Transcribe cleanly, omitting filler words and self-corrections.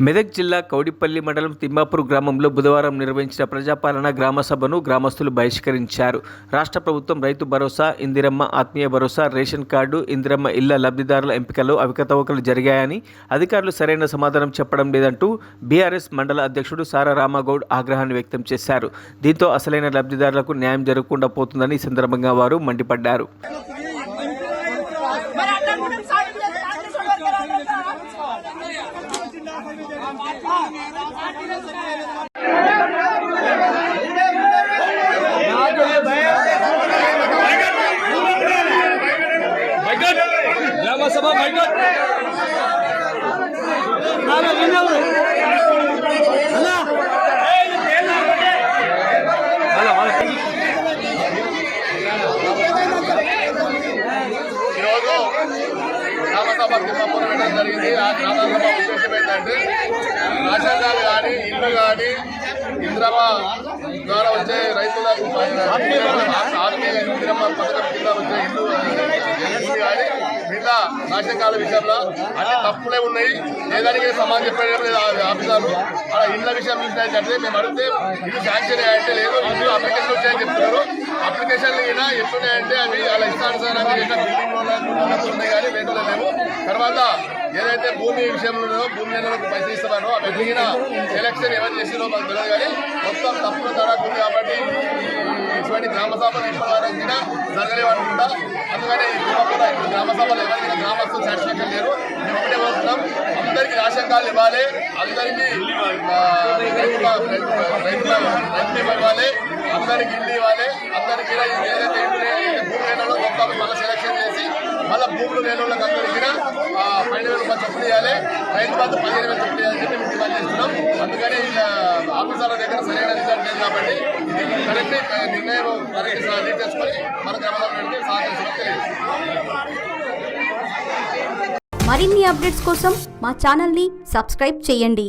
మెదక్ జిల్లా కౌడిపల్లి మండలం తిమ్మాపూర్ గ్రామంలో బుధవారం నిర్వహించిన ప్రజాపాలన గ్రామ సభను గ్రామస్తులు బహిష్కరించారు. రాష్ట్ర ప్రభుత్వం రైతు భరోసా, ఇందిరమ్మ ఆత్మీయ భరోసా, రేషన్ కార్డు, ఇందిరమ్మ ఇళ్ల లబ్ధిదారుల ఎంపికలో అవకతవకలు జరిగాయని, అధికారులు సరైన సమాధానం చెప్పడం లేదంటూ బీఆర్ఎస్ మండల అధ్యక్షుడు సారా రామగౌడ్ ఆగ్రహాన్ని వ్యక్తం చేశారు. దీంతో అసలైన లబ్ధిదారులకు న్యాయం జరగకుండా పోతుందని ఈ సందర్భంగా వారు మండిపడ్డారు. జరిగింది. ఆ గ్రామసభ ఉద్దేశం ఏంటంటే రాష్ట్రాలు కానీ ఇల్లు కానీ ఇందిరమ్మ ద్వారా వచ్చే రైతులకు ఆత్మీయ ఇందిరమ్మ పథకం కింద వచ్చే ఇల్లు కానీ మిగతా రాష్ట్రాల విషయంలో అన్ని తప్పులే ఉన్నాయి. లేదానికి సమాజం చెప్పడం లేదు ఆఫీసర్లు. అలా ఇళ్ల విషయం చూసినట్టే మేము అడిగితే ఇల్లు శాంక్షన్ అయ్యంటే లేదు, ఇల్లు అప్లికేషన్ వచ్చాయని చెప్తున్నారు. అప్లికేషన్లు అయినా ఎట్లున్నాయంటే అవి అలా ఇష్టానుసారంగా చేసిన బిల్డింగ్లో ఉన్నాయి కానీ వేటలో లేవు. తర్వాత ఏదైతే భూమి విషయంలో భూమి నెలలకు పైసలు ఇస్తున్నారో అవి ఎదిగిన ఎలక్షన్ ఎవరు చేసినో మాకు తెలియదు కానీ మొత్తం తప్పుల తడాకుంది. కాబట్టి ఇటువంటి గ్రామ సభలు ఇప్పటివరకైనా జరగలేవనుకుంటా. అందుకని కూడా ఇప్పుడు గ్రామ సభలు ఎవరికైనా గ్రామస్తులు సాటిస్ఫాక్షన్ లేరు. మేము ఒకటే కోరుతున్నాం, అందరికీ రేషన్ కార్డులు ఇవ్వాలి, అందరికీ రైతు ఇవ్వాలి, అందరికి ఇల్లు ఇవ్వాలి, అందరికీ ఏదైతే భూమి లేనో మొత్తం మళ్ళీ సెలక్షన్ చేసి మళ్ళీ భూములు లేని వాళ్ళకి అందరికీ 12,000 రూపాయలు చొప్పులు ఇవ్వాలి, రైతు బంధు 15,000 చొప్పులు ఇవ్వాలని చెప్పి మేము డిమాండ్ చేస్తున్నాం. అందుకని ఆఫీసర్ల దగ్గర సరైన రిజల్ట్ లేదు కాబట్టి ఇది కరెక్ట్ నిర్ణయం కరెక్ట్ లీడ్ చేసుకొని మన గ్రామంలో పెడితే సహకరించడం తెలియదు. మరిన్ని అప్డేట్స్ కోసం మా ఛానల్ని సబ్స్క్రైబ్ చేయండి.